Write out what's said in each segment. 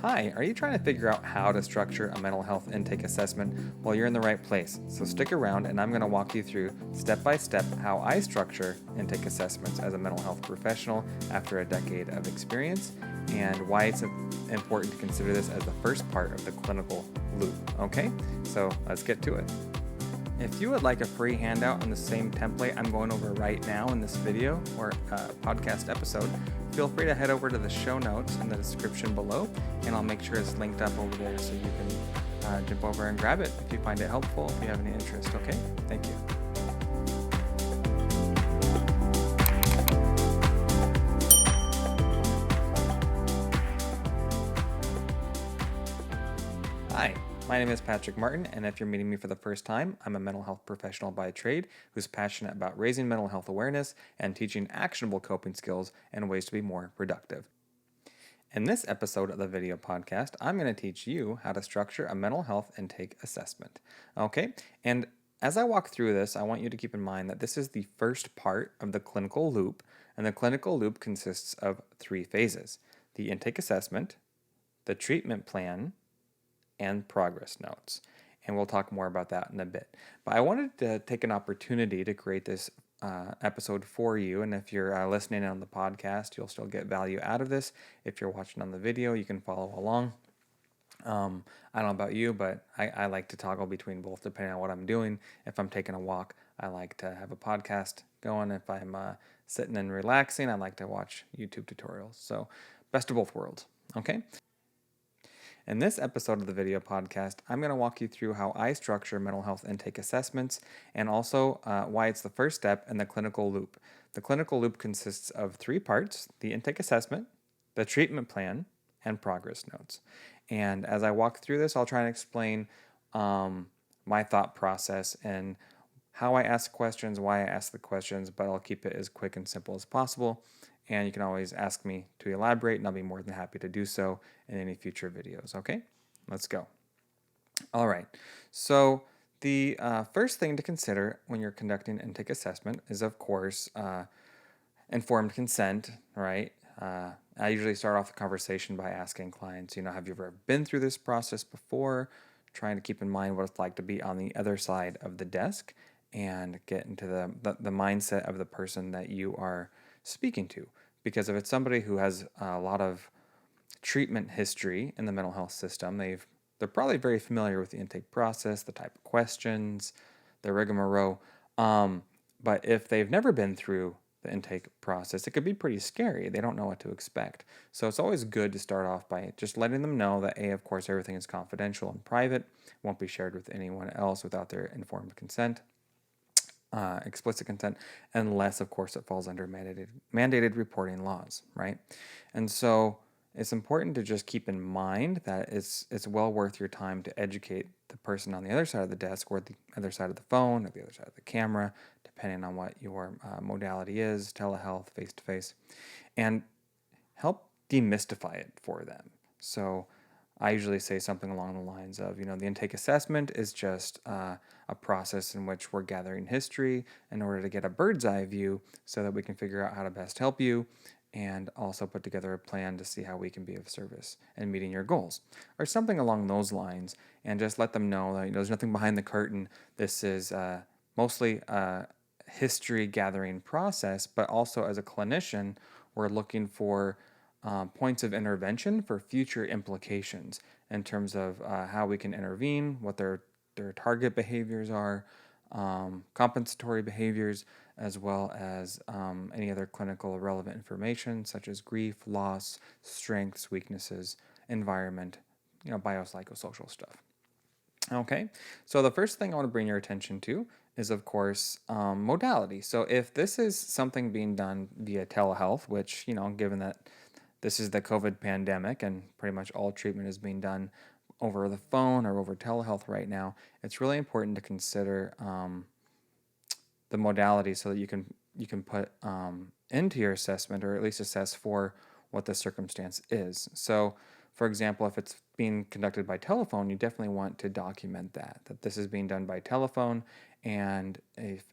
Hi, are you trying to figure out how to structure a mental health intake assessment? Well, you're in the right place. So stick around and I'm going to walk you through step by step how I structure intake assessments as a mental health professional after a decade of experience and why it's important to consider this as the first part of the clinical loop. Okay, so let's get to it. If you would like a free handout on the same template I'm going over right now in this video or podcast episode, feel free to head over to the show notes in the description below, and I'll make sure it's linked up over there so you can jump over and grab it if you find it helpful, if you have any interest, okay? Thank you. Hi, my name is Patrick Martin, and if you're meeting me for the first time, I'm a mental health professional by trade who's passionate about raising mental health awareness and teaching actionable coping skills and ways to be more productive. In this episode of the video podcast, I'm going to teach you how to structure a mental health intake assessment. Okay, and as I walk through this, I want you to keep in mind that this is the first part of the clinical loop, and the clinical loop consists of 3 phases: the intake assessment, the treatment plan, and progress notes. And we'll talk more about that in a bit. But I wanted to take an opportunity to create this episode for you. And if you're listening on the podcast, you'll still get value out of this. If you're watching on the video, you can follow along. I don't know about you, but I like to toggle between both depending on what I'm doing. If I'm taking a walk, I like to have a podcast going. If I'm sitting and relaxing, I like to watch YouTube tutorials. So best of both worlds, okay? In this episode of the video podcast, I'm going to walk you through how I structure mental health intake assessments and also why it's the first step in the clinical loop. The clinical loop consists of 3 parts: the intake assessment, the treatment plan, and progress notes. And as I walk through this, I'll try and explain my thought process and how I ask questions, why I ask the questions, but I'll keep it as quick and simple as possible. And you can always ask me to elaborate, and I'll be more than happy to do so in any future videos. Okay, let's go. All right, so the first thing to consider when you're conducting an intake assessment is, of course, informed consent, right? I usually start off the conversation by asking clients, have you ever been through this process before? Trying to keep in mind what it's like to be on the other side of the desk and get into the mindset of the person that you are speaking to. Because if it's somebody who has a lot of treatment history in the mental health system, they're probably very familiar with the intake process, the type of questions, the rigmarole. But if they've never been through the intake process, it could be pretty scary. They don't know what to expect. So it's always good to start off by just letting them know that, of course, everything is confidential and private, won't be shared with anyone else without their informed consent. Explicit consent, unless, of course, it falls under mandated reporting laws, right? And so it's important to just keep in mind that it's well worth your time to educate the person on the other side of the desk, or the other side of the phone, or the other side of the camera, depending on what your modality is, telehealth, face-to-face, and help demystify it for them. So I usually say something along the lines of, the intake assessment is just a process in which we're gathering history in order to get a bird's eye view so that we can figure out how to best help you and also put together a plan to see how we can be of service in meeting your goals, or something along those lines, and just let them know that there's nothing behind the curtain. This is mostly a history gathering process, but also as a clinician, we're looking for points of intervention for future implications in terms of how we can intervene, what their target behaviors are, compensatory behaviors, as well as any other clinical relevant information such as grief, loss, strengths, weaknesses, environment, biopsychosocial stuff. Okay, so the first thing I want to bring your attention to is, of course, modality. So if this is something being done via telehealth, which, given that this is the COVID pandemic and pretty much all treatment is being done over the phone or over telehealth right now, it's really important to consider the modality so that you can put into your assessment, or at least assess for what the circumstance is. So, for example, if it's being conducted by telephone, you definitely want to document that this is being done by telephone, and if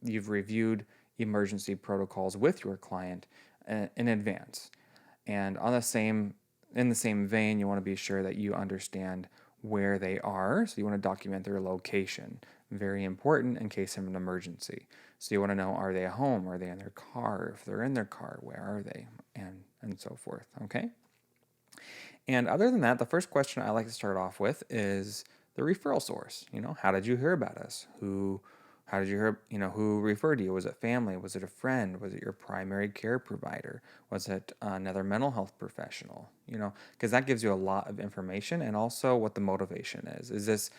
you've reviewed emergency protocols with your client in advance. And on the same in the same vein, you want to be sure that you understand where they are. So you want to document their location. Very important in case of an emergency. So you want to know, are they at home? Are they in their car? If they're in their car, where are they? And so forth. Okay. And other than that, the first question I like to start off with is the referral source. How did you hear about us? How did you hear, who referred you? Was it family? Was it a friend? Was it your primary care provider? Was it another mental health professional? Because that gives you a lot of information, and also what the motivation is. Is this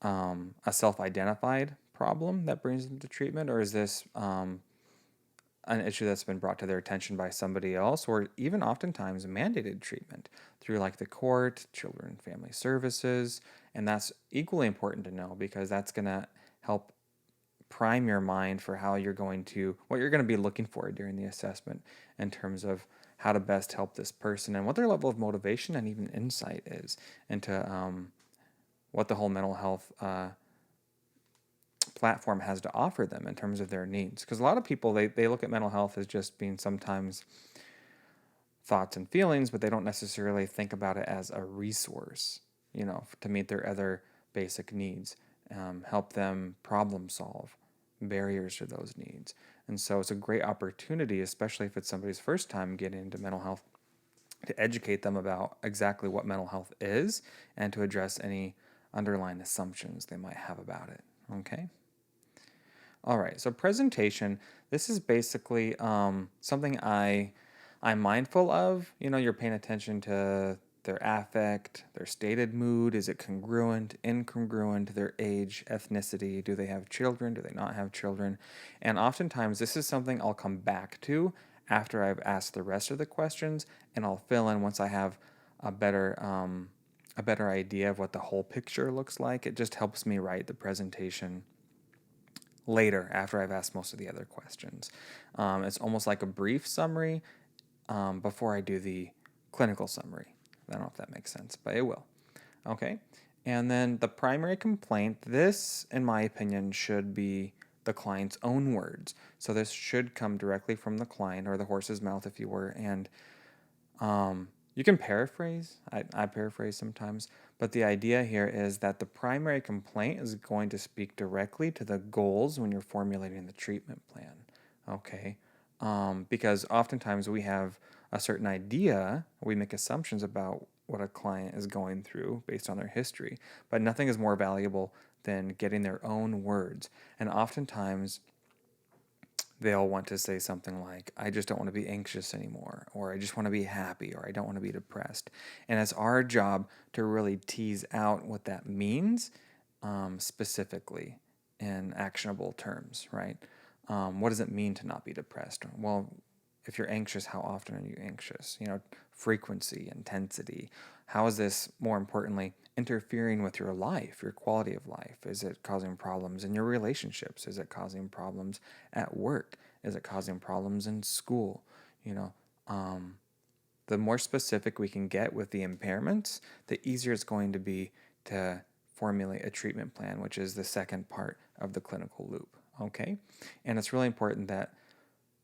a self-identified problem that brings them to treatment, or is this an issue that's been brought to their attention by somebody else, or even oftentimes mandated treatment through like the court, children and family services? And that's equally important to know, because that's going to help prime your mind for what you're going to be looking for during the assessment in terms of how to best help this person and what their level of motivation and even insight is into what the whole mental health platform has to offer them in terms of their needs. Because a lot of people, they look at mental health as just being sometimes thoughts and feelings, but they don't necessarily think about it as a resource, to meet their other basic needs, help them problem solve barriers to those needs. And so it's a great opportunity, especially if it's somebody's first time getting into mental health, to educate them about exactly what mental health is and to address any underlying assumptions they might have about it. Okay? All right, so presentation. This is basically something I'm mindful of. You're paying attention to their affect, their stated mood. Is it congruent, incongruent, their age, ethnicity? Do they have children? Do they not have children? And oftentimes, this is something I'll come back to after I've asked the rest of the questions, and I'll fill in once I have a better idea of what the whole picture looks like. It just helps me write the presentation later after I've asked most of the other questions. It's almost like a brief summary before I do the clinical summary. I don't know if that makes sense, but it will. Okay. And then the primary complaint, this, in my opinion, should be the client's own words. So this should come directly from the client, or the horse's mouth, if you were. And you can paraphrase. I paraphrase sometimes. But the idea here is that the primary complaint is going to speak directly to the goals when you're formulating the treatment plan. Okay? Because oftentimes we have a certain idea, we make assumptions about what a client is going through based on their history, but nothing is more valuable than getting their own words. And oftentimes they'll want to say something like, I just don't want to be anxious anymore, or I just want to be happy, or I don't want to be depressed. And it's our job to really tease out what that means specifically in actionable terms, right? What does it mean to not be depressed? Well, if you're anxious, how often are you anxious? Frequency, intensity. How is this, more importantly, interfering with your life, your quality of life? Is it causing problems in your relationships? Is it causing problems at work? Is it causing problems in school? The more specific we can get with the impairments, the easier it's going to be to formulate a treatment plan, which is the second part of the clinical loop. Okay? And it's really important that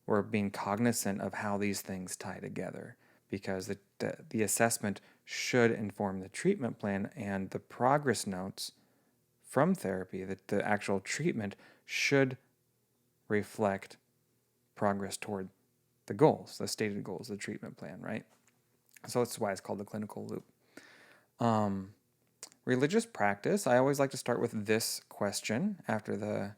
we're being cognizant of how these things tie together, because the assessment should inform the treatment plan, and the progress notes from therapy, that the actual treatment should reflect progress toward the goals, the stated goals, the treatment plan, right? So that's why it's called the clinical loop. Religious practice, I always like to start with this question after the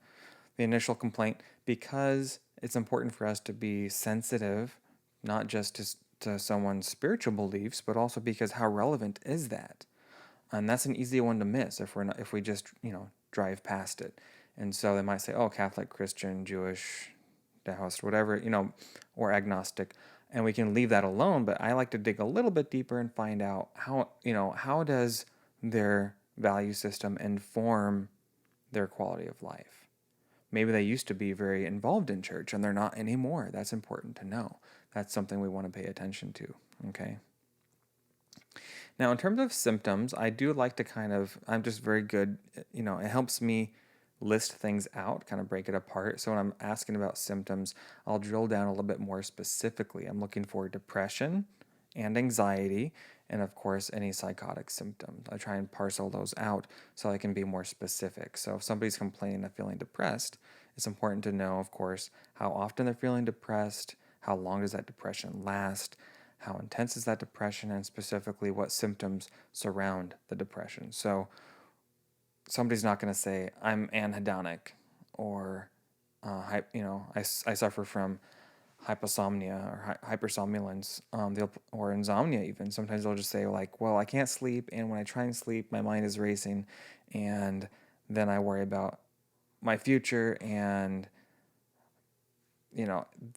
initial complaint, because it's important for us to be sensitive, not just to someone's spiritual beliefs, but also because how relevant is that? And that's an easy one to miss if we just drive past it. And so they might say, oh, Catholic, Christian, Jewish, Taoist, whatever, or agnostic, and we can leave that alone. But I like to dig a little bit deeper and find out how does their value system inform their quality of life. Maybe they used to be very involved in church and they're not anymore. That's important to know. That's something we want to pay attention to, okay? Now, in terms of symptoms, I do like to I'm just very good, it helps me list things out, kind of break it apart. So when I'm asking about symptoms, I'll drill down a little bit more specifically. I'm looking for depression, and anxiety, and of course, any psychotic symptoms. I try and parcel those out so I can be more specific. So if somebody's complaining of feeling depressed, it's important to know, of course, how often they're feeling depressed, how long does that depression last, how intense is that depression, and specifically what symptoms surround the depression. So somebody's not going to say, I'm anhedonic, or, I suffer from hyposomnia or hypersomnolence, or insomnia even. Sometimes they'll just say like, well, I can't sleep, and when I try and sleep, my mind is racing, and then I worry about my future, and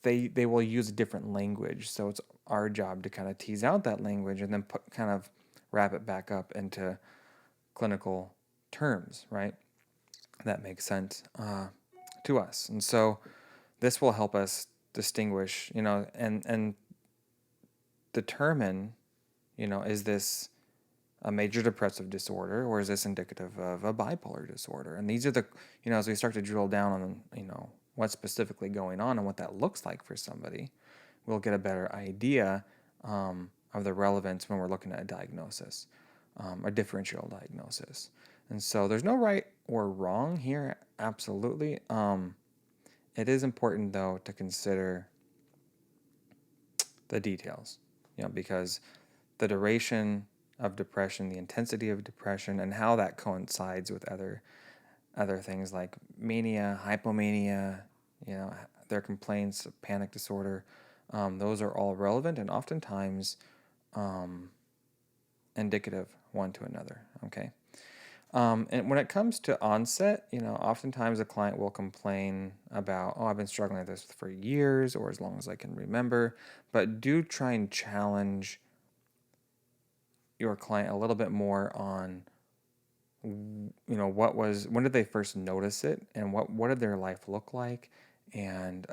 they will use different language. So it's our job to kind of tease out that language and then kind of wrap it back up into clinical terms, right? That makes sense to us. And so this will help us distinguish, and determine, is this a major depressive disorder, or is this indicative of a bipolar disorder? And these are the, as we start to drill down on, what's specifically going on and what that looks like for somebody, we'll get a better idea of the relevance when we're looking at a diagnosis, a differential diagnosis. And so there's no right or wrong here, absolutely. It is important, though, to consider the details, because the duration of depression, the intensity of depression, and how that coincides with other things like mania, hypomania, their complaints of panic disorder, those are all relevant and oftentimes indicative one to another, okay? And when it comes to onset, oftentimes a client will complain about, I've been struggling with this for years or as long as I can remember, but do try and challenge your client a little bit more on, when did they first notice it, and what did their life look like? And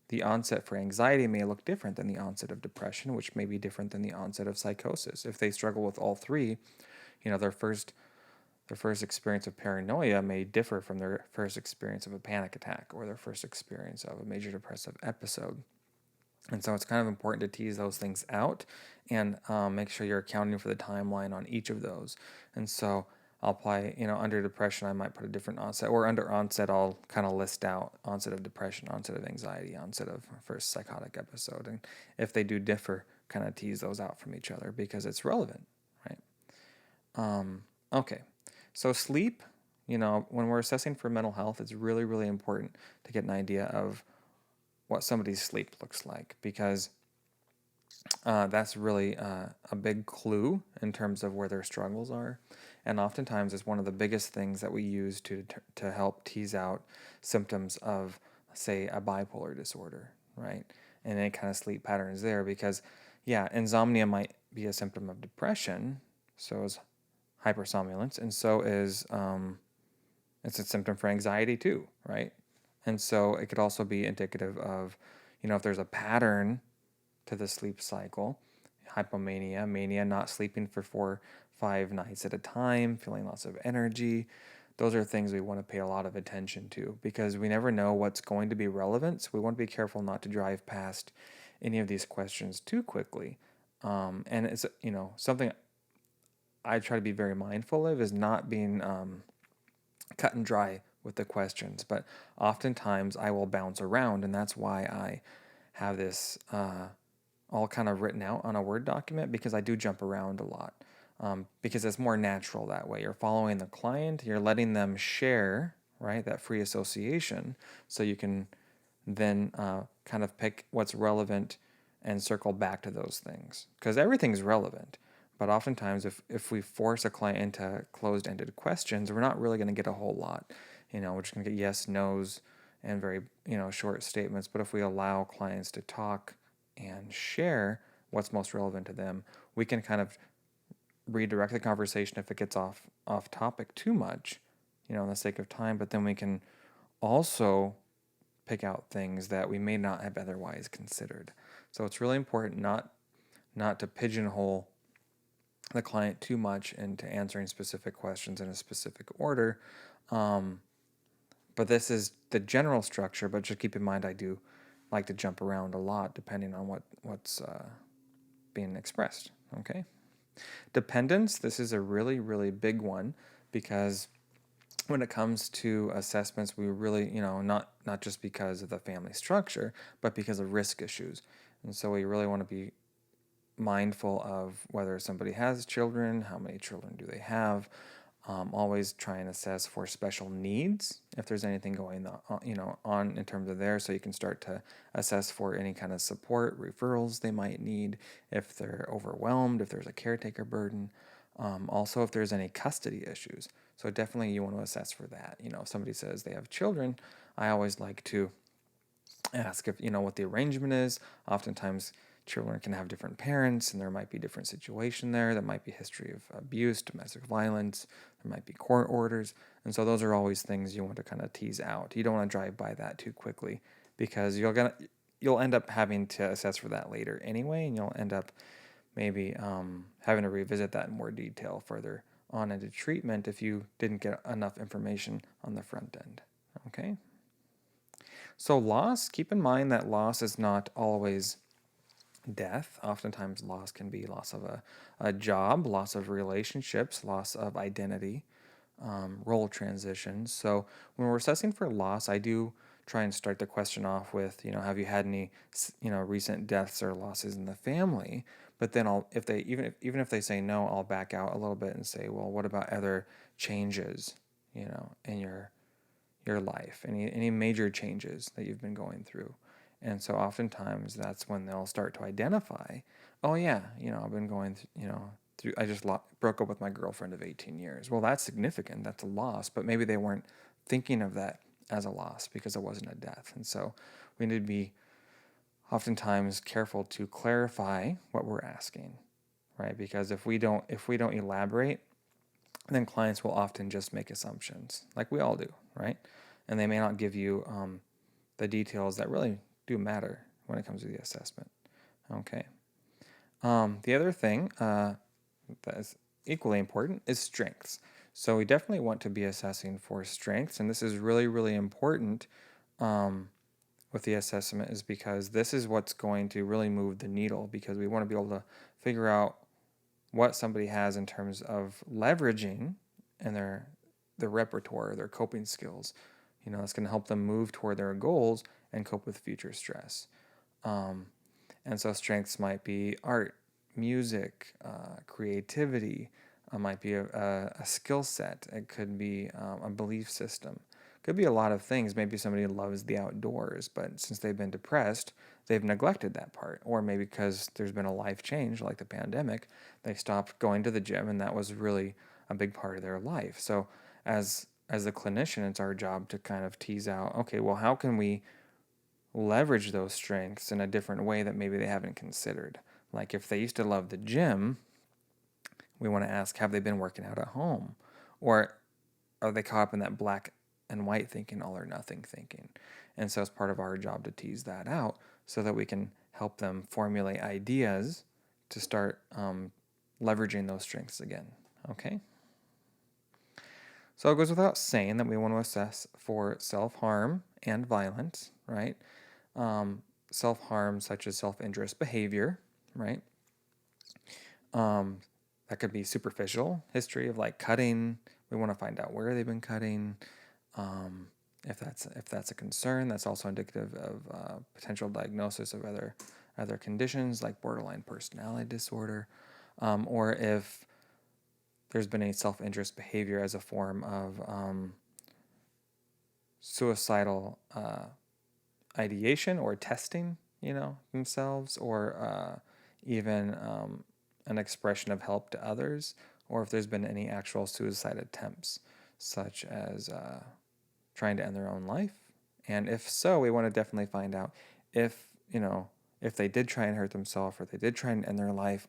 the onset for anxiety may look different than the onset of depression, which may be different than the onset of psychosis. If they struggle with all three, their first experience of paranoia may differ from their first experience of a panic attack or their first experience of a major depressive episode. And so it's kind of important to tease those things out and make sure you're accounting for the timeline on each of those. And so I'll apply, under depression, I might put a different onset, or under onset, I'll kind of list out onset of depression, onset of anxiety, onset of first psychotic episode. And if they do differ, kind of tease those out from each other because it's relevant, right? Okay. So sleep, when we're assessing for mental health, it's really, really important to get an idea of what somebody's sleep looks like, because that's really a big clue in terms of where their struggles are. And oftentimes it's one of the biggest things that we use to help tease out symptoms of, say, a bipolar disorder, right? And any kind of sleep patterns there, because, insomnia might be a symptom of depression, so is hypersomnolence, and so is it's a symptom for anxiety too, right? And so it could also be indicative of, if there's a pattern to the sleep cycle, hypomania, mania, not sleeping for 4-5 nights at a time, feeling lots of energy. Those are things we want to pay a lot of attention to, because we never know what's going to be relevant. So we want to be careful not to drive past any of these questions too quickly. And it's, something I try to be very mindful of is not being cut and dry with the questions, but oftentimes I will bounce around, and that's why I have this all kind of written out on a Word document, because I do jump around a lot, because it's more natural that way. You're following the client, you're letting them share, right, that free association, so you can then kind of pick what's relevant and circle back to those things, because everything's relevant. But oftentimes, if we force a client into closed-ended questions, we're not really going to get a whole lot. We're just going to get yes, no's, and very, short statements. But if we allow clients to talk and share what's most relevant to them, we can kind of redirect the conversation if it gets off topic too much, in the sake of time. But then we can also pick out things that we may not have otherwise considered. So it's really important not to pigeonhole the client too much into answering specific questions in a specific order. But this is the general structure, but just keep in mind I do like to jump around a lot depending on what's being expressed. Okay. Dependence, this is a really, really big one, because when it comes to assessments, we really, not just because of the family structure, but because of risk issues. And so we really want to be mindful of whether somebody has children, how many children do they have. Always try and assess for special needs if there's anything going on in terms of there, so you can start to assess for any kind of support, referrals they might need, if they're overwhelmed, if there's a caretaker burden. Also, if there's any custody issues. So definitely you want to assess for that. If somebody says they have children, I always like to ask if what the arrangement is. Oftentimes children can have different parents, and there might be different situation there. There might be history of abuse, domestic violence, there might be court orders. And so those are always things you want to kind of tease out. You don't want to drive by that too quickly, because you'll end up having to assess for that later anyway, and you'll end up maybe having to revisit that in more detail further on into treatment if you didn't get enough information on the front end. Okay? So loss, keep in mind that loss is not always death. Oftentimes loss can be loss of a job, loss of relationships, loss of identity, role transitions. So when we're assessing for loss, I do try and start the question off with, have you had any, recent deaths or losses in the family? But then even if they say no, I'll back out a little bit and say, well, what about other changes, in your life? Any major changes that you've been going through? And so oftentimes that's when they'll start to identify, oh yeah, I've been going through, I just broke up with my girlfriend of 18 years. Well, that's significant. That's a loss, but maybe they weren't thinking of that as a loss because it wasn't a death. And so we need to be oftentimes careful to clarify what we're asking, right? Because if we don't elaborate, then clients will often just make assumptions, like we all do, right? And they may not give you the details that really do matter when it comes to the assessment. Okay. The other thing that is equally important is strengths. So we definitely want to be assessing for strengths, and this is really, really important with the assessment, is because this is what's going to really move the needle, because we want to be able to figure out what somebody has in terms of leveraging and their repertoire, their coping skills. It's going to help them move toward their goals and cope with future stress. And so strengths might be art, music, creativity, might be a skill set. It could be a belief system. Could be a lot of things. Maybe somebody loves the outdoors, but since they've been depressed, they've neglected that part. Or maybe because there's been a life change, like the pandemic, they stopped going to the gym, and that was really a big part of their life. So as the clinician, it's our job to kind of tease out, okay, well, how can we leverage those strengths in a different way that maybe they haven't considered? Like if they used to love the gym, we want to ask, have they been working out at home? Or are they caught up in that black and white thinking, all or nothing thinking? And so it's part of our job to tease that out so that we can help them formulate ideas to start leveraging those strengths again. Okay? So it goes without saying that we want to assess for self-harm and violence, right? Self-harm such as self-injurious behavior, right? That could be superficial history of like cutting. We want to find out where they've been cutting. If that's a concern, that's also indicative of potential diagnosis of other conditions like borderline personality disorder, or if there's been a self-injurious behavior as a form of suicidal ideation or testing, themselves, or even an expression of help to others, or if there's been any actual suicide attempts, such as trying to end their own life. And if so, we want to definitely find out if they did try and hurt themselves, or they did try and end their life,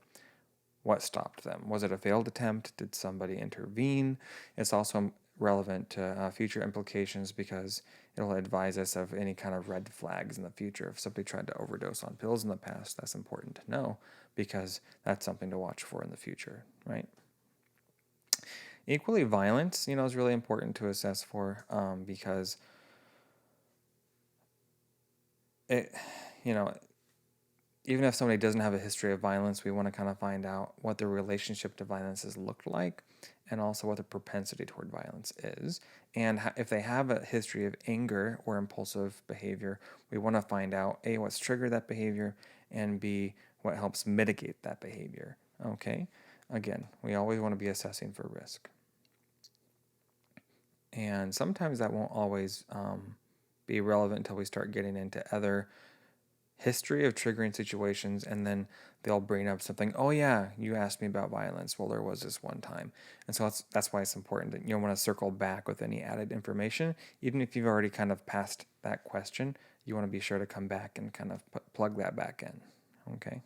what stopped them? Was it a failed attempt? Did somebody intervene? It's also relevant to future implications, because it'll advise us of any kind of red flags in the future. If somebody tried to overdose on pills in the past, that's important to know, because that's something to watch for in the future, right? Equally, violence, is really important to assess for, because it, even if somebody doesn't have a history of violence, we want to kind of find out what their relationship to violence has looked like, and also what the propensity toward violence is. And if they have a history of anger or impulsive behavior, we want to find out A, what's triggered that behavior, and B, what helps mitigate that behavior. Okay? Again, we always want to be assessing for risk. And sometimes that won't always be relevant until we start getting into other history of triggering situations, and then they'll bring up something. Oh yeah, you asked me about violence. Well, there was this one time, and so that's why it's important that you don't want to circle back with any added information, even if you've already kind of passed that question. You want to be sure to come back and kind of plug that back in. Okay.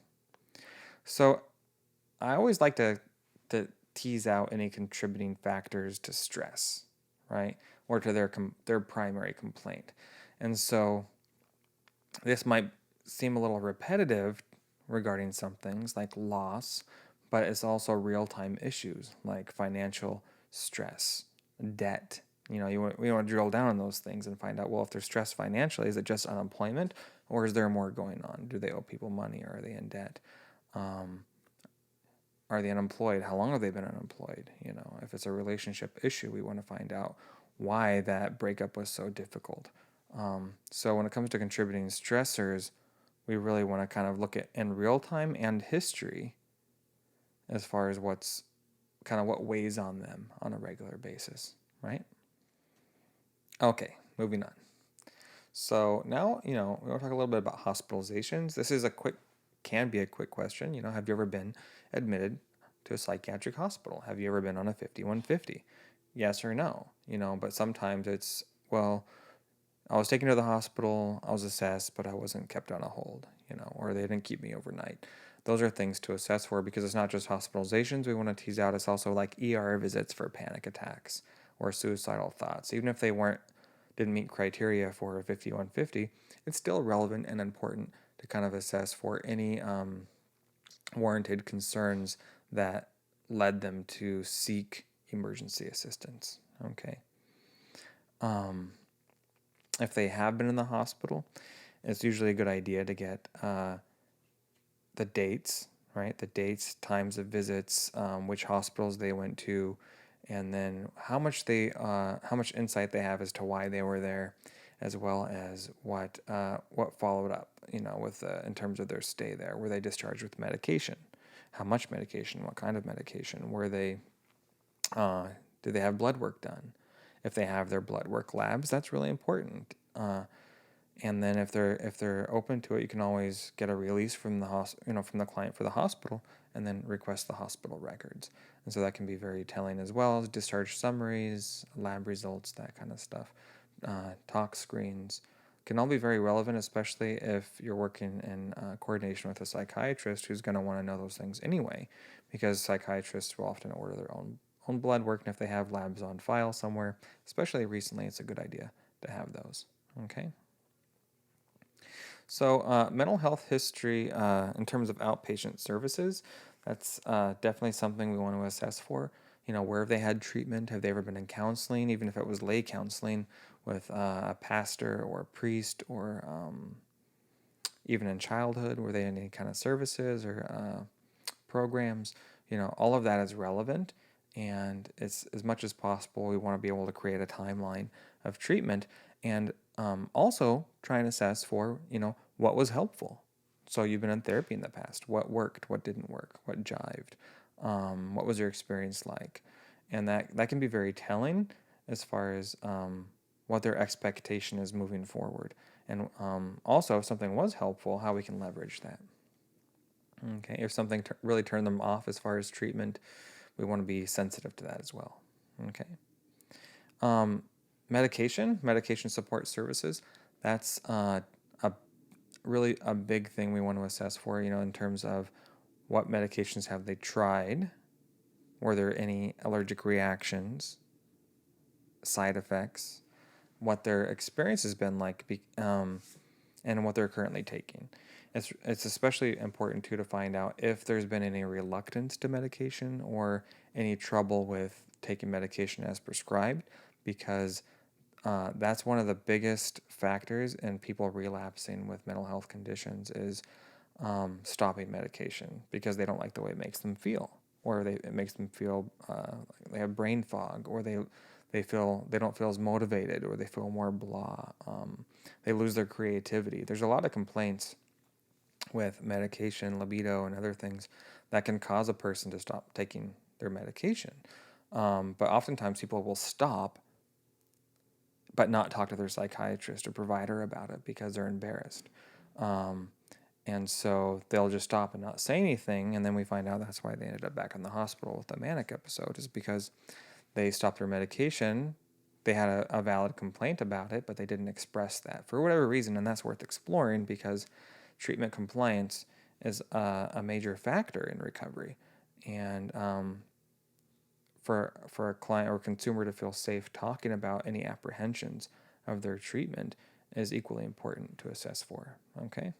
So I always like to tease out any contributing factors to stress, right, or to their primary complaint, and so this might seem a little repetitive regarding some things like loss, but it's also real-time issues like financial stress, debt. We want to drill down on those things and find out, well, if they're stressed financially, is it just unemployment, or is there more going on? Do they owe people money, or are they in debt? Are they unemployed? How long have they been unemployed? If it's a relationship issue, we want to find out why that breakup was so difficult. So when it comes to contributing stressors, we really want to kind of look at in real time and history as far as what weighs on them on a regular basis, right? Okay, moving on. So now, we want to talk a little bit about hospitalizations. This is can be a quick question. Have you ever been admitted to a psychiatric hospital? Have you ever been on a 5150? Yes or no? But sometimes it's, well, I was taken to the hospital, I was assessed, but I wasn't kept on a hold, or they didn't keep me overnight. Those are things to assess for, because it's not just hospitalizations we want to tease out. It's also like ER visits for panic attacks or suicidal thoughts. Even if they didn't meet criteria for a 5150, it's still relevant and important to kind of assess for any warranted concerns that led them to seek emergency assistance. Okay. If they have been in the hospital, it's usually a good idea to get the dates, right? The dates, times of visits, which hospitals they went to, and then how much insight they have as to why they were there, as well as what followed up, with in terms of their stay there. Were they discharged with medication? How much medication? What kind of medication? Were they? Did they have blood work done? If they have their blood work labs, that's really important. And then if they're open to it, you can always get a release from from the client for the hospital, and then request the hospital records. And so that can be very telling, as well as discharge summaries, lab results, that kind of stuff. Talk screens can all be very relevant, especially if you're working in coordination with a psychiatrist who's going to want to know those things anyway, because psychiatrists will often order their own blood work, and if they have labs on file somewhere, especially recently, it's a good idea to have those. Okay. So mental health history in terms of outpatient services, that's definitely something we want to assess for. Where have they had treatment? Have they ever been in counseling, even if it was lay counseling with a pastor or a priest, or even in childhood, were they in any kind of services or programs? All of that is relevant. And it's, as much as possible, we want to be able to create a timeline of treatment, and also try and assess for, what was helpful. So you've been in therapy in the past. What worked? What didn't work? What jived? What was your experience like? And that can be very telling as far as what their expectation is moving forward. And also, if something was helpful, how we can leverage that. Okay, if something really turned them off as far as treatment, we want to be sensitive to that as well. Okay. Medication support services, that's really a big thing we want to assess for, in terms of what medications have they tried, were there any allergic reactions, side effects, what their experience has been like, and what they're currently taking. It's especially important too to find out if there's been any reluctance to medication or any trouble with taking medication as prescribed, because that's one of the biggest factors in people relapsing with mental health conditions is stopping medication because they don't like the way it makes them feel, or it makes them feel like they have brain fog, or they don't feel as motivated, or they feel more blah. They lose their creativity. There's a lot of complaints with medication, libido, and other things that can cause a person to stop taking their medication. But oftentimes people will stop but not talk to their psychiatrist or provider about it because they're embarrassed. And so they'll just stop and not say anything, and then we find out that's why they ended up back in the hospital with a manic episode, is because they stopped their medication. They had a valid complaint about it, but they didn't express that for whatever reason, and that's worth exploring because treatment compliance is a major factor in recovery. And for a client or consumer to feel safe talking about any apprehensions of their treatment is equally important to assess for. Okay.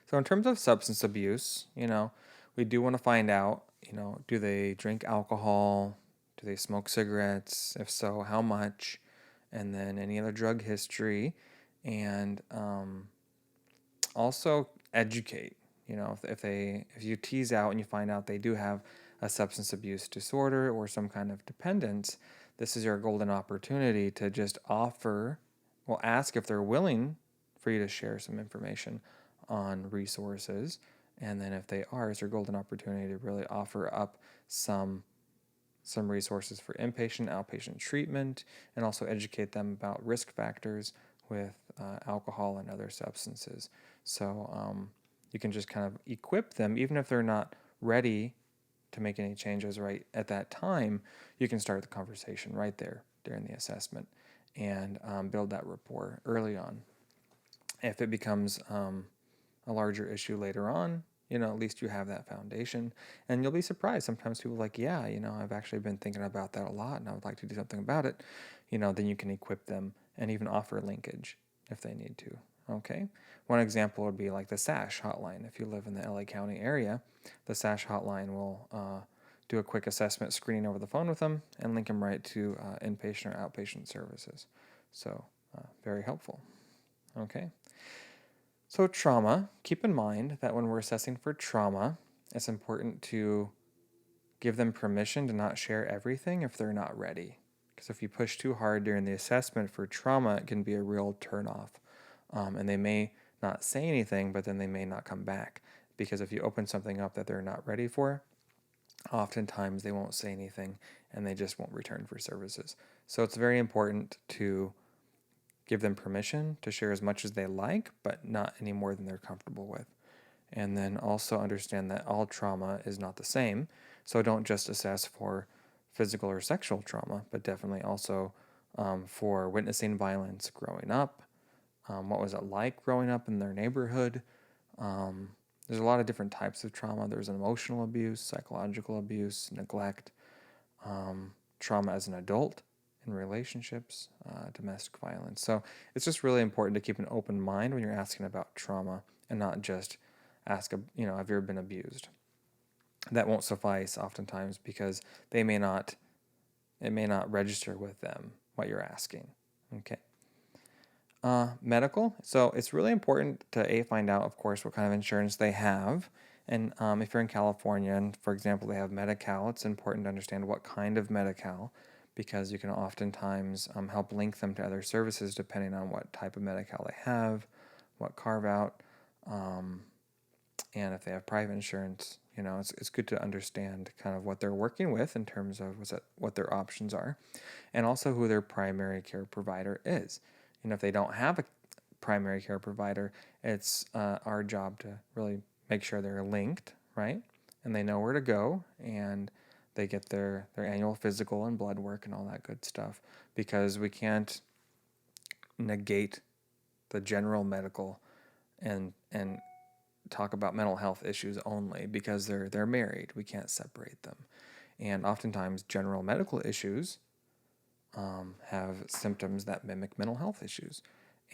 So in terms of substance abuse, we do want to find out, do they drink alcohol? Do they smoke cigarettes? If so, how much? And then any other drug history. And also educate. If you tease out and you find out they do have a substance abuse disorder or some kind of dependence, this is your golden opportunity to just ask if they're willing for you to share some information on resources. And then if they are, it's your golden opportunity to really offer up some resources for inpatient, outpatient treatment, and also educate them about risk factors with alcohol and other substances. So you can just kind of equip them, even if they're not ready to make any changes right at that time. You can start the conversation right there during the assessment and build that rapport early on. If it becomes a larger issue later on, at least you have that foundation. And you'll be surprised. Sometimes people are like, yeah, I've actually been thinking about that a lot and I would like to do something about it. Then you can equip them and even offer linkage if they need to. Okay. One example would be like the SASH hotline. If you live in the LA County area, the SASH hotline will do a quick assessment screening over the phone with them and link them right to inpatient or outpatient services. So very helpful. Okay. So trauma, keep in mind that when we're assessing for trauma, it's important to give them permission to not share everything if they're not ready. Because if you push too hard during the assessment for trauma, it can be a real turnoff. And they may not say anything, but then they may not come back. Because if you open something up that they're not ready for, oftentimes they won't say anything and they just won't return for services. So it's very important to give them permission to share as much as they like, but not any more than they're comfortable with. And then also understand that all trauma is not the same. So don't just assess for physical or sexual trauma, but definitely also for witnessing violence growing up. What was it like growing up in their neighborhood? There's a lot of different types of trauma. There's emotional abuse, psychological abuse, neglect, trauma as an adult in relationships, domestic violence. So it's just really important to keep an open mind when you're asking about trauma and not just ask, have you ever been abused? That won't suffice oftentimes because it may not register with them what you're asking. Okay. Medical. So it's really important to find out, of course, what kind of insurance they have. And if you're in California, and for example, they have Medi-Cal, it's important to understand what kind of Medi-Cal, because you can oftentimes help link them to other services depending on what type of Medi-Cal they have, what carve-out, and if they have private insurance. It's good to understand kind of what they're working with in terms of what their options are, and also who their primary care provider is. If they don't have a primary care provider, it's our job to really make sure they're linked, right? And they know where to go, and they get their annual physical and blood work and all that good stuff, because we can't negate the general medical and talk about mental health issues only because they're married. We can't separate them. And oftentimes general medical issues have symptoms that mimic mental health issues,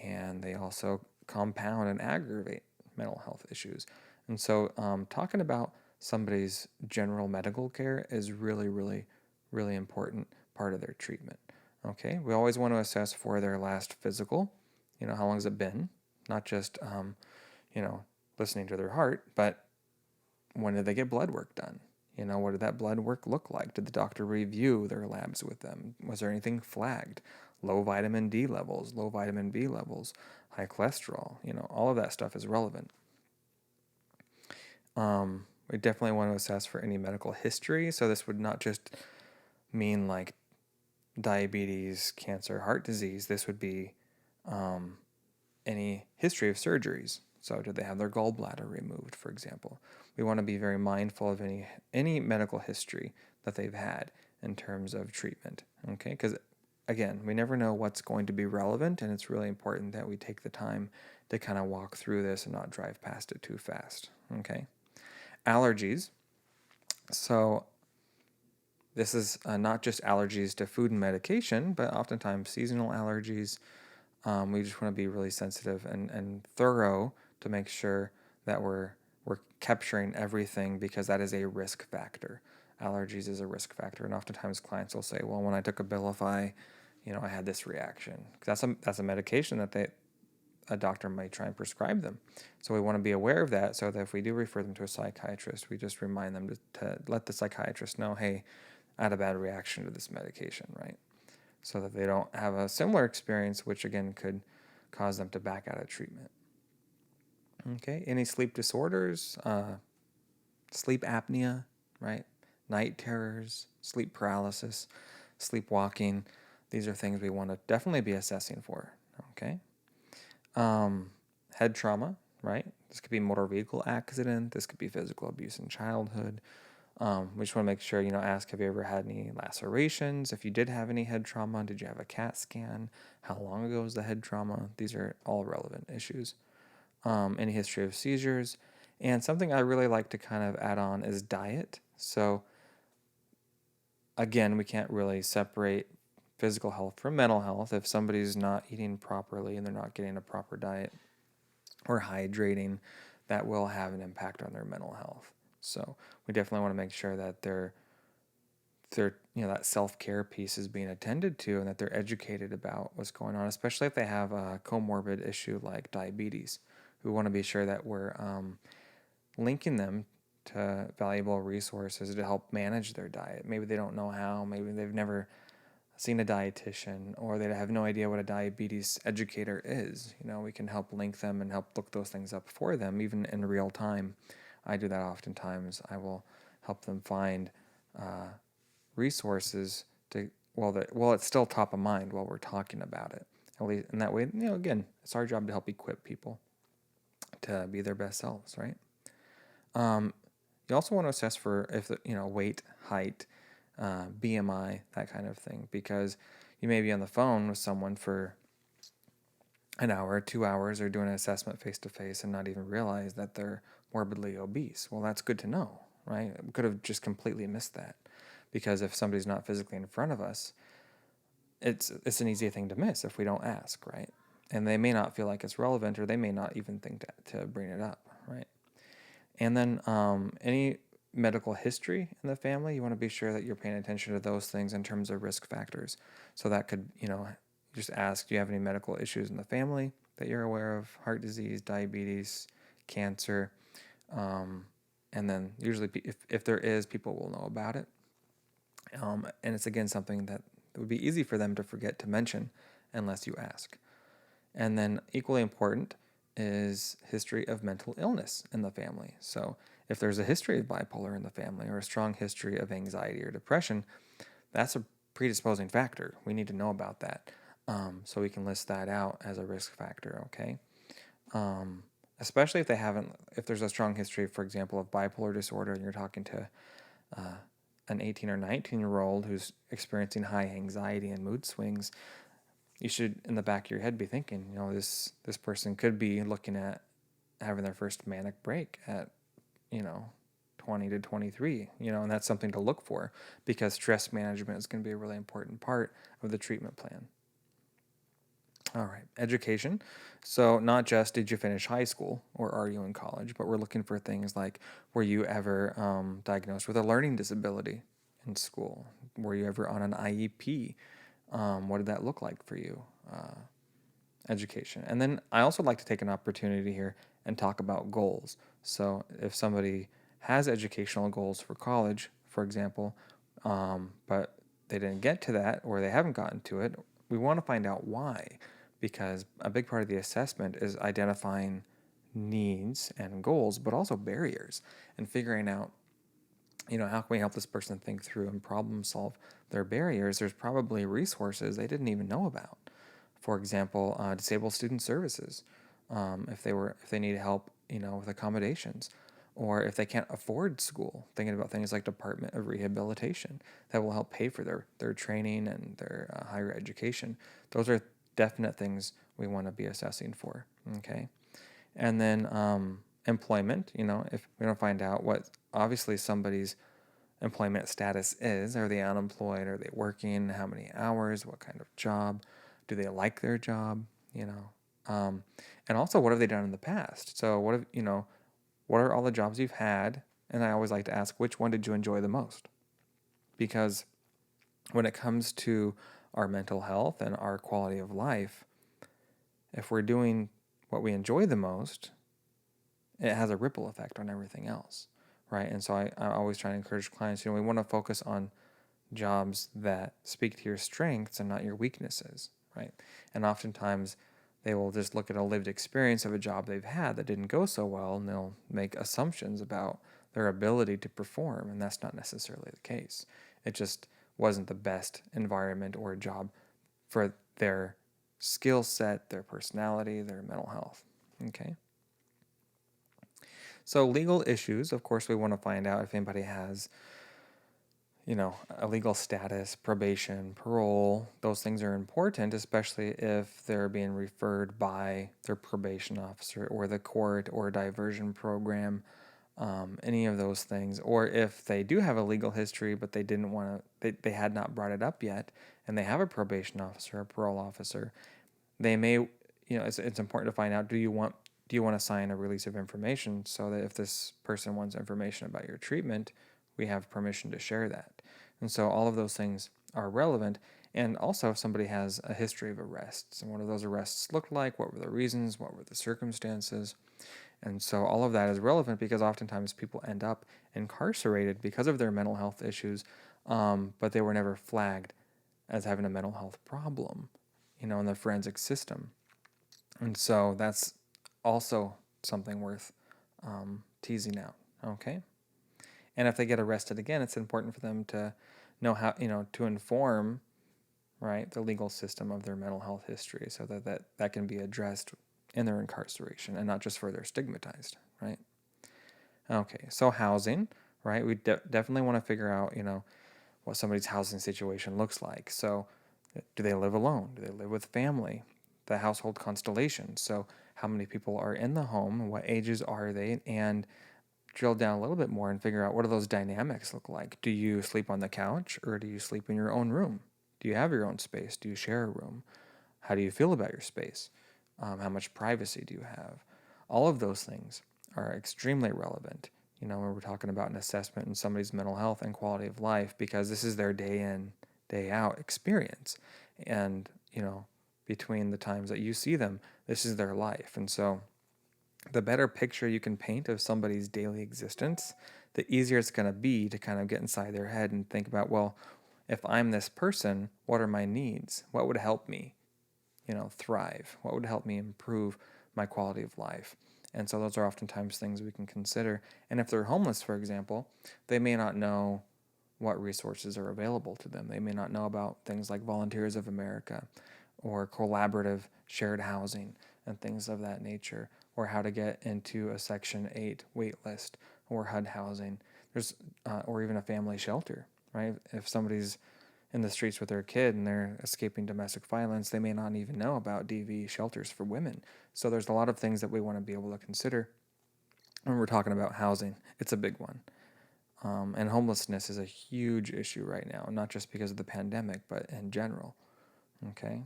and they also compound and aggravate mental health issues. And so talking about somebody's general medical care is really, really, really important part of their treatment. Okay, we always want to assess for their last physical. How long has it been? Not just, listening to their heart, but when did they get blood work done? What did that blood work look like? Did the doctor review their labs with them? Was there anything flagged? Low vitamin D levels, low vitamin B levels, high cholesterol, all of that stuff is relevant. We definitely want to assess for any medical history. So this would not just mean like diabetes, cancer, heart disease. This would be any history of surgeries. So did they have their gallbladder removed, for example? We want to be very mindful of any medical history that they've had in terms of treatment, okay? Because again, we never know what's going to be relevant, and it's really important that we take the time to kind of walk through this and not drive past it too fast, okay? Allergies. So this is not just allergies to food and medication, but oftentimes seasonal allergies. We just want to be really sensitive and thorough to make sure that we're capturing everything, because that is a risk factor. Allergies is a risk factor, and oftentimes clients will say, well, when I took Abilify, I had this reaction. That's a medication that a doctor might try and prescribe them. So we want to be aware of that, so that if we do refer them to a psychiatrist, we just remind them to let the psychiatrist know, hey, I had a bad reaction to this medication, right? So that they don't have a similar experience, which again could cause them to back out of treatment. Okay, any sleep disorders, sleep apnea, right? Night terrors, sleep paralysis, sleepwalking. These are things we want to definitely be assessing for, okay? Head trauma, right? This could be motor vehicle accident. This could be physical abuse in childhood. We just want to make sure, ask, have you ever had any lacerations? If you did have any head trauma, did you have a CAT scan? How long ago was the head trauma? These are all relevant issues. Any history of seizures. And something I really like to kind of add on is diet. So again, we can't really separate physical health from mental health. If somebody's not eating properly and they're not getting a proper diet or hydrating, that will have an impact on their mental health. So we definitely want to make sure that their that self-care piece is being attended to, and that they're educated about what's going on, especially if they have a comorbid issue like diabetes. We want to be sure that we're linking them to valuable resources to help manage their diet. Maybe they don't know how, maybe they've never seen a dietitian, or they have no idea what a diabetes educator is. We can help link them and help look those things up for them, even in real time. I do that oftentimes. I will help them find resources it's still top of mind while we're talking about it. At least, and that way, again, it's our job to help equip people to be their best selves, right? You also want to assess for if weight, height, BMI, that kind of thing, because you may be on the phone with someone for an hour, 2 hours, or doing an assessment face-to-face and not even realize that they're morbidly obese. Well, that's good to know, right? We could have just completely missed that, because if somebody's not physically in front of us, it's an easy thing to miss if we don't ask, right? And they may not feel like it's relevant, or they may not even think to bring it up, right? And then any medical history in the family, you want to be sure that you're paying attention to those things in terms of risk factors. So that could, just ask, do you have any medical issues in the family that you're aware of? Heart disease, diabetes, cancer. And then usually if there is, people will know about it. And it's, again, something that would be easy for them to forget to mention unless you ask. And then equally important is history of mental illness in the family. So if there's a history of bipolar in the family, or a strong history of anxiety or depression, that's a predisposing factor. We need to know about that, so we can list that out as a risk factor, okay? Especially if there's a strong history, for example, of bipolar disorder, and you're talking to an 18 or 19-year-old who's experiencing high anxiety and mood swings, you should, in the back of your head, be thinking, this person could be looking at having their first manic break at, 20 to 23, and that's something to look for, because stress management is going to be a really important part of the treatment plan. All right, education. So not just did you finish high school or are you in college, but we're looking for things like, were you ever diagnosed with a learning disability in school? Were you ever on an IEP? What did that look like for you? Education. And then I also like to take an opportunity here and talk about goals. So if somebody has educational goals for college, for example, but they didn't get to that or they haven't gotten to it, we want to find out why, because a big part of the assessment is identifying needs and goals, but also barriers, and figuring out, how can we help this person think through and problem solve their barriers. There's probably resources they didn't even know about. For example, disabled student services, if they need help, with accommodations, or if they can't afford school, thinking about things like Department of Rehabilitation that will help pay for their training and their higher education. Those are definite things we want to be assessing for. Okay. And then employment, if we don't find out what obviously somebody's employment status is. Are they unemployed? Are they working? How many hours? What kind of job? Do they like their job? And also, what have they done in the past? So what are all the jobs you've had? And I always like to ask, which one did you enjoy the most? Because when it comes to our mental health and our quality of life, if we're doing what we enjoy the most, it has a ripple effect on everything else, right? And so I always try to encourage clients, we want to focus on jobs that speak to your strengths and not your weaknesses, right? And oftentimes they will just look at a lived experience of a job they've had that didn't go so well, and they'll make assumptions about their ability to perform, and that's not necessarily the case. It just wasn't the best environment or job for their skill set, their personality, their mental health, okay? So legal issues, of course, we want to find out if anybody has, a legal status, probation, parole. Those things are important, especially if they're being referred by their probation officer or the court or a diversion program, any of those things. Or if they do have a legal history, but they didn't want to, they had not brought it up yet, and they have a probation officer, a parole officer, they may, it's important to find out, do you want to sign a release of information so that if this person wants information about your treatment, we have permission to share that. And so all of those things are relevant. And also if somebody has a history of arrests and what do those arrests look like, what were the reasons, what were the circumstances. And so all of that is relevant because oftentimes people end up incarcerated because of their mental health issues, but they were never flagged as having a mental health problem, in the forensic system. And so that's also something worth teasing out, okay? And if they get arrested again, it's important for them to know how, to inform, right, the legal system of their mental health history so that can be addressed in their incarceration and not just further stigmatized, right? Okay, so housing, right? We definitely want to figure out, what somebody's housing situation looks like. So do they live alone? Do they live with family? The household constellation. So how many people are in the home? What ages are they? And drill down a little bit more and figure out what do those dynamics look like. Do you sleep on the couch or do you sleep in your own room? Do you have your own space? Do you share a room? How do you feel about your space? How much privacy do you have? All of those things are extremely relevant, when we're talking about an assessment in somebody's mental health and quality of life, because this is their day in, day out experience. And, between the times that you see them, this is their life. And so the better picture you can paint of somebody's daily existence, the easier it's going to be to kind of get inside their head and think about, well, if I'm this person, what are my needs? What would help me, thrive? What would help me improve my quality of life? And so those are oftentimes things we can consider. And if they're homeless, for example, they may not know what resources are available to them. They may not know about things like Volunteers of America or collaborative shared housing and things of that nature, or how to get into a Section 8 wait list or HUD housing. There's or even a family shelter, right? If somebody's in the streets with their kid and they're escaping domestic violence, they may not even know about DV shelters for women. So there's a lot of things that we want to be able to consider when we're talking about housing. It's a big one. And homelessness is a huge issue right now, not just because of the pandemic, but in general. Okay.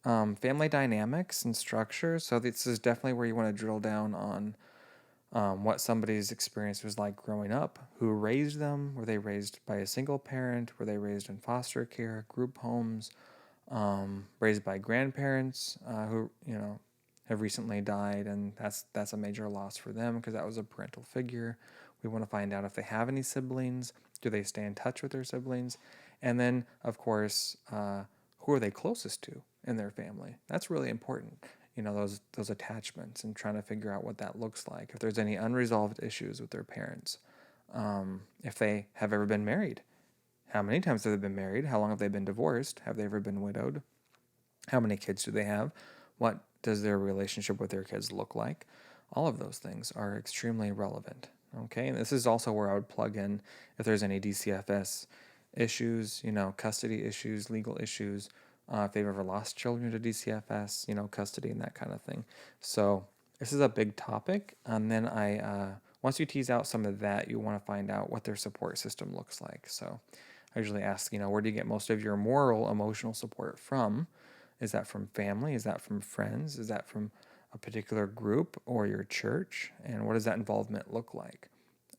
Family dynamics and structure. So this is definitely where you want to drill down on what somebody's experience was like growing up, who raised them, were they raised by a single parent, were they raised in foster care, group homes, raised by grandparents who, have recently died, and that's a major loss for them because that was a parental figure. We want to find out if they have any siblings. Do they stay in touch with their siblings? And then, of course, who are they closest to in their family? That's really important. Those attachments, and trying to figure out what that looks like. If there's any unresolved issues with their parents, if they have ever been married, how many times have they been married? How long have they been divorced? Have they ever been widowed? How many kids do they have? What does their relationship with their kids look like? All of those things are extremely relevant. Okay, and this is also where I would plug in if there's any DCFS issues, custody issues, legal issues, if they've ever lost children to DCFS, custody and that kind of thing. So this is a big topic. And then once you tease out some of that, you want to find out what their support system looks like. So I usually ask, where do you get most of your moral, emotional support from? Is that from family? Is that from friends? Is that from a particular group or your church? And what does that involvement look like?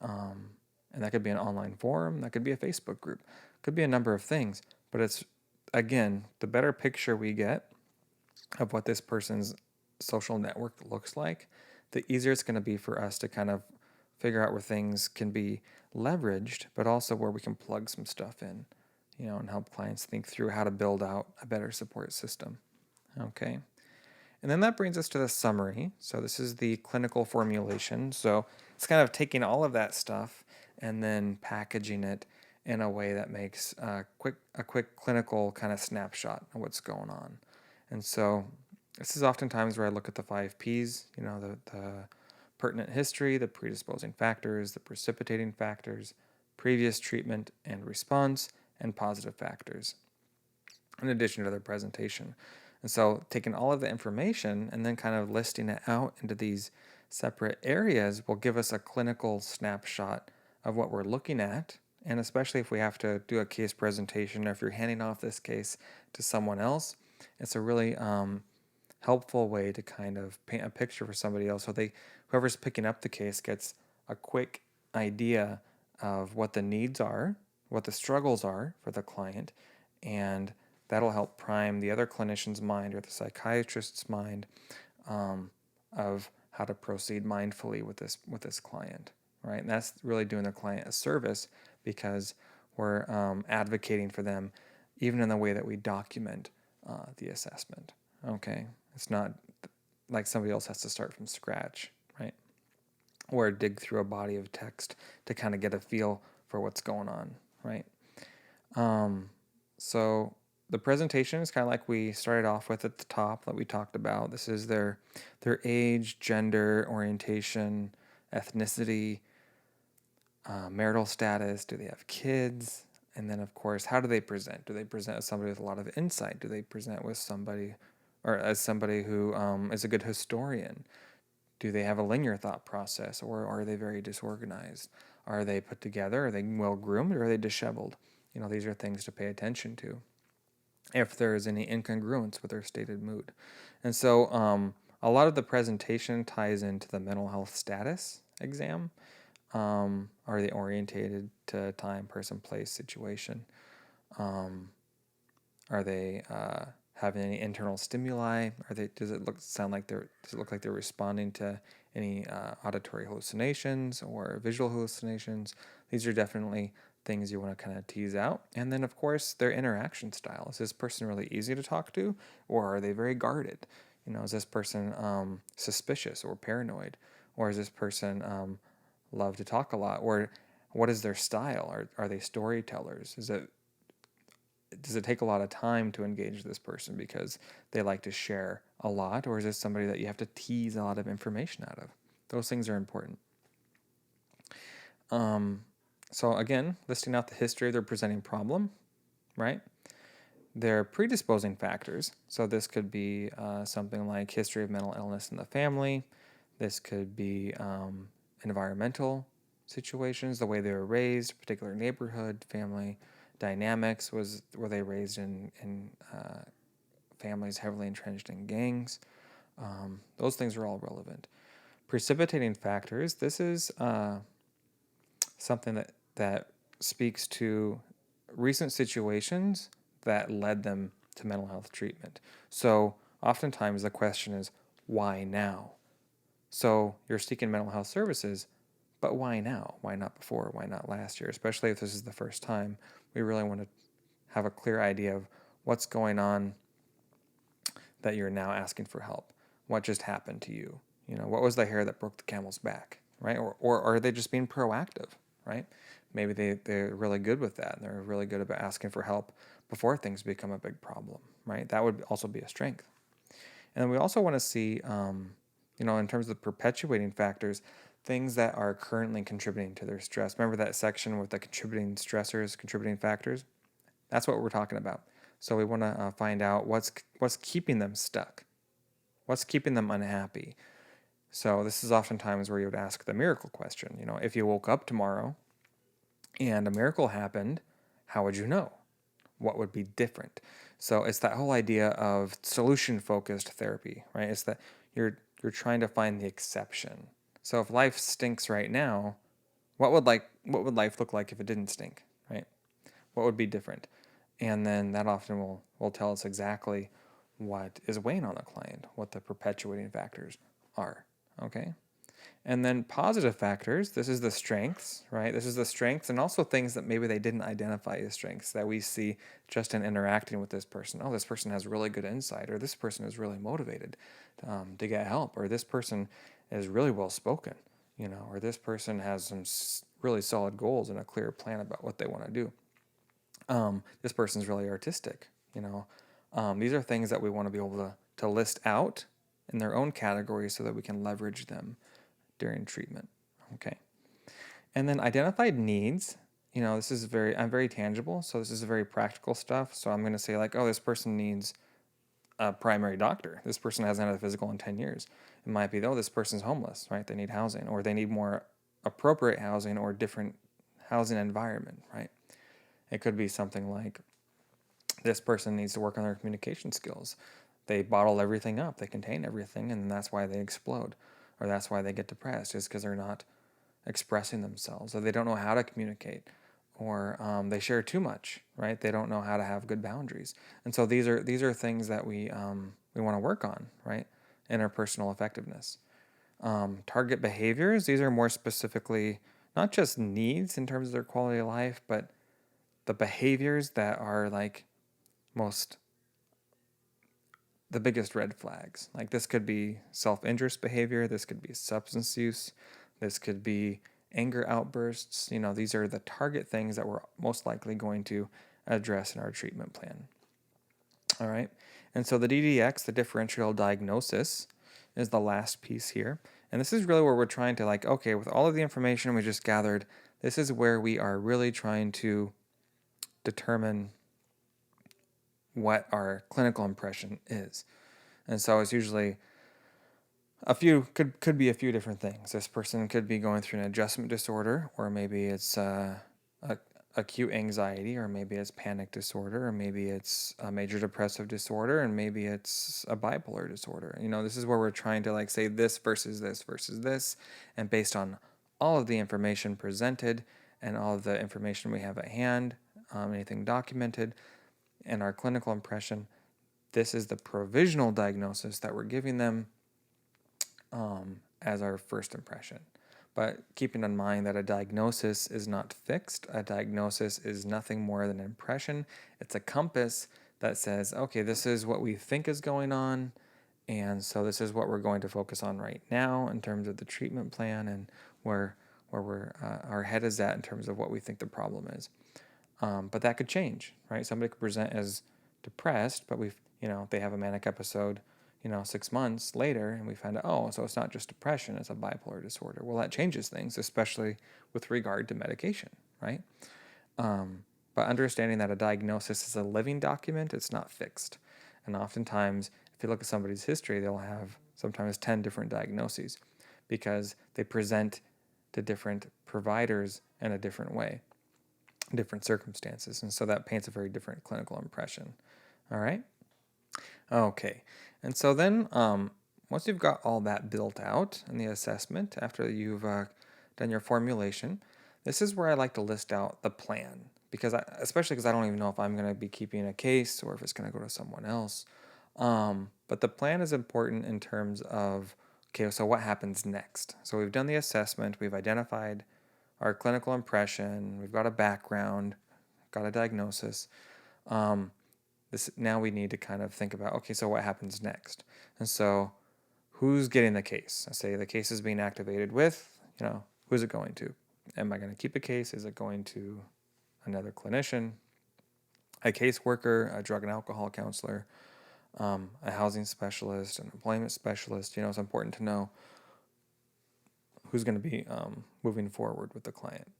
And that could be an online forum. That could be a Facebook group. Could be a number of things. But it's, again, the better picture we get of what this person's social network looks like, the easier it's going to be for us to kind of figure out where things can be leveraged, but also where we can plug some stuff in, and help clients think through how to build out a better support system. Okay. And then that brings us to the summary. So this is the clinical formulation. So it's kind of taking all of that stuff and then packaging it in a way that makes a quick clinical kind of snapshot of what's going on. And so this is oftentimes where I look at the 5 Ps, the pertinent history, the predisposing factors, the precipitating factors, previous treatment and response, and positive factors, in addition to their presentation. And so taking all of the information and then kind of listing it out into these separate areas will give us a clinical snapshot of what we're looking at. And especially if we have to do a case presentation, or if you're handing off this case to someone else, it's a really helpful way to kind of paint a picture for somebody else. So whoever's picking up the case gets a quick idea of what the needs are, what the struggles are for the client, and that'll help prime the other clinician's mind or the psychiatrist's mind of how to proceed mindfully with this client, right? And that's really doing the client a service, because we're advocating for them even in the way that we document the assessment. Okay, it's not like somebody else has to start from scratch, right? Or dig through a body of text to kind of get a feel for what's going on, right? So the presentation is kind of like we started off with at the top that we talked about. This is their age, gender, orientation, ethnicity, marital status. Do they have kids? And then, of course, how do they present? Do they present as somebody with a lot of insight? Do they present with somebody, or as somebody who is a good historian? Do they have a linear thought process, or are they very disorganized? Are they put together? Are they well-groomed, or are they disheveled? These are things to pay attention to if there is any incongruence with their stated mood. And so a lot of the presentation ties into the mental health status exam. Are they orientated to time, person, place, situation? Are they having any internal stimuli? Does it look like they're responding to any auditory hallucinations or visual hallucinations? These are definitely things you want to kind of tease out. And then, of course, their interaction style. Is this person really easy to talk to, or are they very guarded? Is this person suspicious or paranoid? Or is this person love to talk a lot? Or what is their style? Are they storytellers? Does it take a lot of time to engage this person because they like to share a lot? Or is this somebody that you have to tease a lot of information out of? Those things are important. So again, listing out the history of their presenting problem, right? Their predisposing factors. So this could be something like history of mental illness in the family. This could be environmental situations, the way they were raised, particular neighborhood, family dynamics. Were they raised in families heavily entrenched in gangs? Those things are all relevant. Precipitating factors. This is something that speaks to recent situations that led them to mental health treatment. So oftentimes the question is, why now? So you're seeking mental health services, but why now? Why not before? Why not last year? Especially if this is the first time, we really want to have a clear idea of what's going on that you're now asking for help. What just happened to you? What was the hair that broke the camel's back, right? Or are they just being proactive, right? Maybe they're really good with that, and they're really good about asking for help before things become a big problem, right? That would also be a strength. And then we also want to see, in terms of perpetuating factors, things that are currently contributing to their stress. Remember that section with the contributing stressors, contributing factors? That's what we're talking about. So we want to find out what's keeping them stuck, what's keeping them unhappy. So this is oftentimes where you would ask the miracle question. If you woke up tomorrow and a miracle happened, how would you know? What would be different? So it's that whole idea of solution-focused therapy, right? It's that you're trying to find the exception. So if life stinks right now, what would life look like if it didn't stink, right? What would be different? And then that often will tell us exactly what is weighing on the client, what the perpetuating factors are, okay? And then positive factors, this is the strengths, right? This is the strengths, and also things that maybe they didn't identify as strengths that we see just in interacting with this person. Oh, this person has really good insight, or this person is really motivated to get help, or this person is really well spoken, or this person has some really solid goals and a clear plan about what they want to do. This person's really artistic, These are things that we want to be able to list out in their own categories so that we can leverage them during treatment. Okay. And then identified needs, this is I'm very tangible. So this is very practical stuff. So I'm going to say like, oh, this person needs a primary doctor. This person hasn't had a physical in 10 years. It might be, oh, this person's homeless, right? They need housing, or they need more appropriate housing or different housing environment, right? It could be something like this person needs to work on their communication skills. They bottle everything up. They contain everything, and that's why they explode. Or that's why they get depressed, is because they're not expressing themselves, or they don't know how to communicate, or they share too much, right? They don't know how to have good boundaries. And so these are things that we want to work on, right? Interpersonal effectiveness. Target behaviors, these are more specifically not just needs in terms of their quality of life, but the behaviors that are like the biggest red flags. Like this could be self-interest behavior, this could be substance use, this could be anger outbursts. These are the target things that we're most likely going to address in our treatment plan. All right. And so the DDX, the differential diagnosis, is the last piece here. And this is really where we're trying to okay, with all of the information we just gathered, this is where we are really trying to determine what our clinical impression is. And so it's usually could be a few different things. This person could be going through an adjustment disorder, or maybe it's acute anxiety, or maybe it's panic disorder, or maybe it's a major depressive disorder, and maybe it's a bipolar disorder. This is where we're trying to say this versus this versus this, and based on all of the information presented and all of the information we have at hand, anything documented, and our clinical impression, this is the provisional diagnosis that we're giving them as our first impression. But keeping in mind that a diagnosis is not fixed. A diagnosis is nothing more than an impression. It's a compass that says, okay, this is what we think is going on, and so this is what we're going to focus on right now in terms of the treatment plan and where our head is at in terms of what we think the problem is. But that could change, right? Somebody could present as depressed, but they have a manic episode, 6 months later, and we find out, oh, so it's not just depression, it's a bipolar disorder. Well, that changes things, especially with regard to medication, right? But understanding that a diagnosis is a living document, it's not fixed. And oftentimes, if you look at somebody's history, they'll have sometimes 10 different diagnoses because they present to different providers in a different way, different circumstances. And so that paints a very different clinical impression. All right? Okay. And so then once you've got all that built out in the assessment, after you've done your formulation, this is where I like to list out the plan, especially because I don't even know if I'm going to be keeping a case or if it's going to go to someone else. But the plan is important in terms of, okay, so what happens next? So we've done the assessment, we've identified our clinical impression, we've got a background, got a diagnosis. Now we need to kind of think about, okay, so what happens next? And so who's getting the case? I say the case is being activated with, who's it going to? Am I going to keep a case? Is it going to another clinician, a caseworker, a drug and alcohol counselor, a housing specialist, an employment specialist? It's important to know who's going to be moving forward with the client.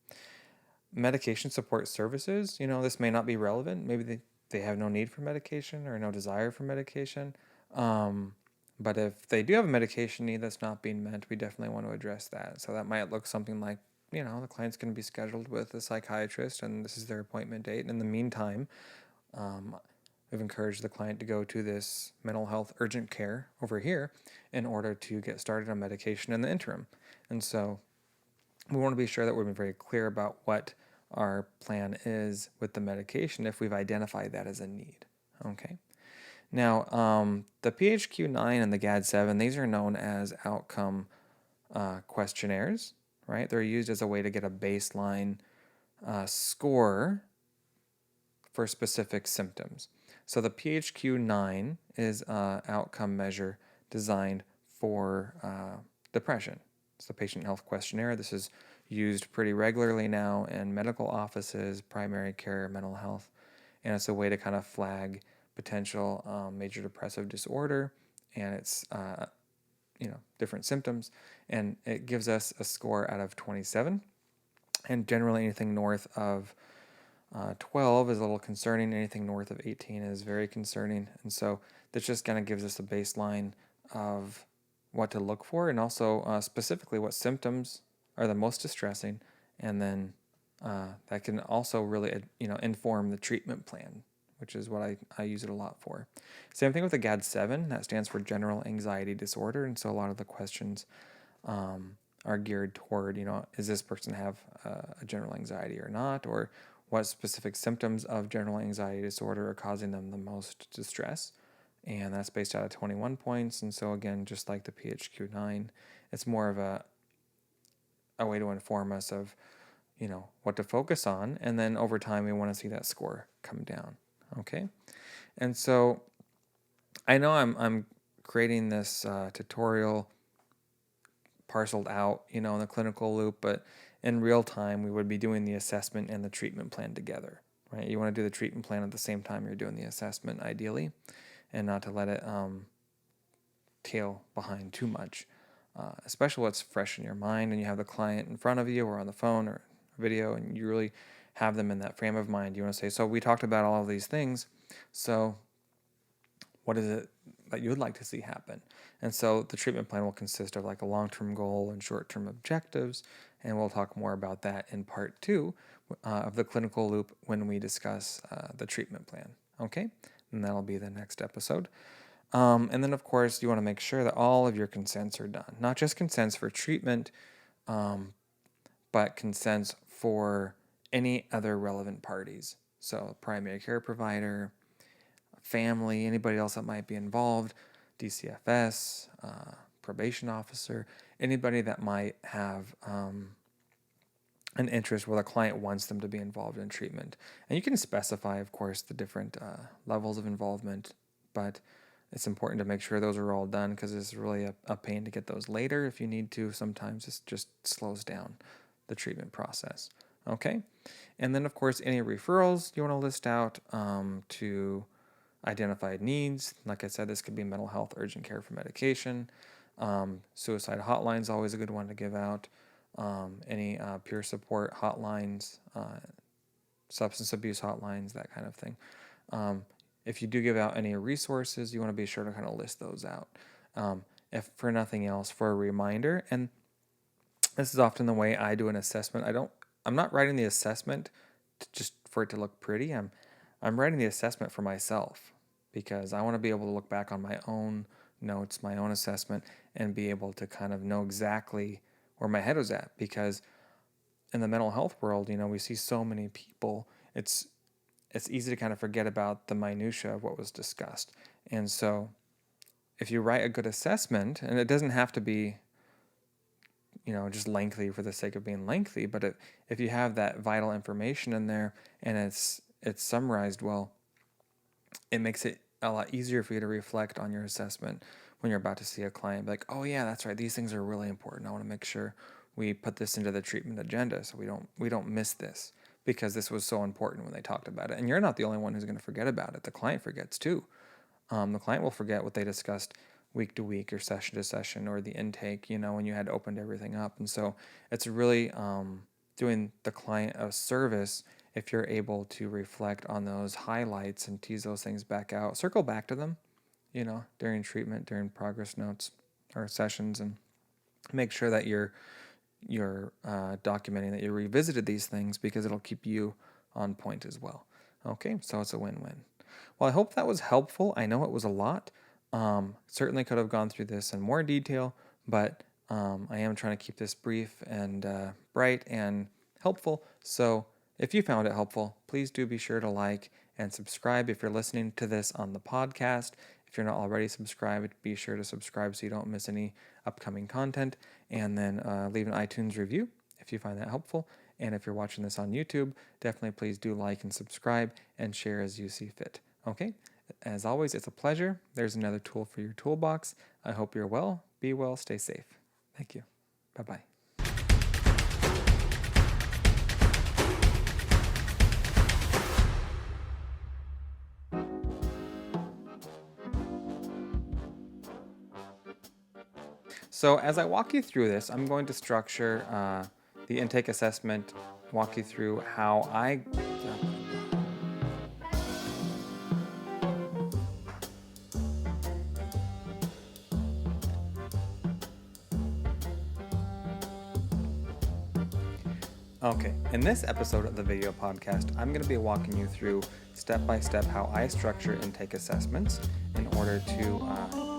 Medication support services, this may not be relevant. Maybe they have no need for medication or no desire for medication. But if they do have a medication need that's not being met, we definitely want to address that. So that might look something like, the client's going to be scheduled with a psychiatrist and this is their appointment date. And in the meantime, we've encouraged the client to go to this mental health urgent care over here in order to get started on medication in the interim. And so we want to be sure that we're being very clear about what our plan is with the medication if we've identified that as a need. Okay. Now, the PHQ-9 and the GAD-7, these are known as outcome questionnaires, right? They're used as a way to get a baseline score for specific symptoms. So the PHQ-9 is an outcome measure designed for depression. It's the patient health questionnaire. This is used pretty regularly now in medical offices, primary care, mental health, and it's a way to kind of flag potential major depressive disorder and its different symptoms, and it gives us a score out of 27, and generally anything north of 12 is a little concerning. Anything north of 18 is very concerning, and so this just kind of gives us a baseline of what to look for, and also specifically what symptoms are the most distressing, and then that can also really inform the treatment plan, which is what I use it a lot for. Same thing with the GAD-7, that stands for General Anxiety Disorder, and so a lot of the questions are geared toward, is this person have a general anxiety or not, or what specific symptoms of general anxiety disorder are causing them the most distress, and that's based out of 21 points, and so again, just like the PHQ-9, it's more of a way to inform us of, what to focus on, and then over time we want to see that score come down. Okay, and so I know I'm creating this tutorial parceled out, in the clinical loop, but in real time we would be doing the assessment and the treatment plan together, right? You want to do the treatment plan at the same time you're doing the assessment, ideally, and not to let it tail behind too much, especially what's fresh in your mind and you have the client in front of you or on the phone or video, and you really have them in that frame of mind. You want to say, so we talked about all of these things, so what is it that you would like to see happen? And so the treatment plan will consist of like a long-term goal and short-term objectives, and we'll talk more about that in part 2 of the clinical loop when we discuss the treatment plan. Okay, and that'll be the next episode. And then, of course, you want to make sure that all of your consents are done. Not just consents for treatment, but consents for any other relevant parties. So primary care provider, family, anybody else that might be involved, DCFS, probation officer, anybody that might have an interest where the client wants them to be involved in treatment. And you can specify, of course, the different levels of involvement, but it's important to make sure those are all done because it's really a pain to get those later if you need to. Sometimes it just slows down the treatment process. Okay? And then, of course, any referrals you want to list out to identified needs. Like I said, this could be mental health, urgent care for medication. Suicide hotline is always a good one to give out. Any peer support hotlines, substance abuse hotlines, that kind of thing. If you do give out any resources, you want to be sure to kind of list those out. If for nothing else, for a reminder, and this is often the way I do an assessment. I'm not writing the assessment just for it to look pretty. I'm writing the assessment for myself because I want to be able to look back on my own notes, my own assessment, and be able to kind of know exactly where my head was at. Because in the mental health world, we see so many people. It's easy to kind of forget about the minutia of what was discussed. And so if you write a good assessment, and it doesn't have to be, just lengthy for the sake of being lengthy, but if you have that vital information in there and it's summarized well, it makes it a lot easier for you to reflect on your assessment when you're about to see a client. Like, oh yeah, that's right, these things are really important. I want to make sure we put this into the treatment agenda so we don't miss this, because this was so important when they talked about it. And you're not the only one who's going to forget about it. The client forgets too. The client will forget what they discussed week to week or session to session, or the intake, when you had opened everything up. And so it's really doing the client a service if you're able to reflect on those highlights and tease those things back out, circle back to them, during treatment, during progress notes or sessions, and make sure that you're documenting that you revisited these things, because it'll keep you on point as well. Okay, so it's a win-win. Well, I hope that was helpful. I know it was a lot. Certainly could have gone through this in more detail, but I am trying to keep this brief and bright and helpful. So if you found it helpful, please do be sure to like and subscribe if you're listening to this on the podcast. If you're not already subscribed, be sure to subscribe so you don't miss any upcoming content. And then leave an iTunes review if you find that helpful. And if you're watching this on YouTube, definitely please do like and subscribe and share as you see fit. Okay? As always, it's a pleasure. There's another tool for your toolbox. I hope you're well. Be well. Stay safe. Thank you. Bye-bye. So as I walk you through this, I'm going to structure the intake assessment, walk you through how I... Okay, in this episode of the video podcast, I'm going to be walking you through step by step how I structure intake assessments in order to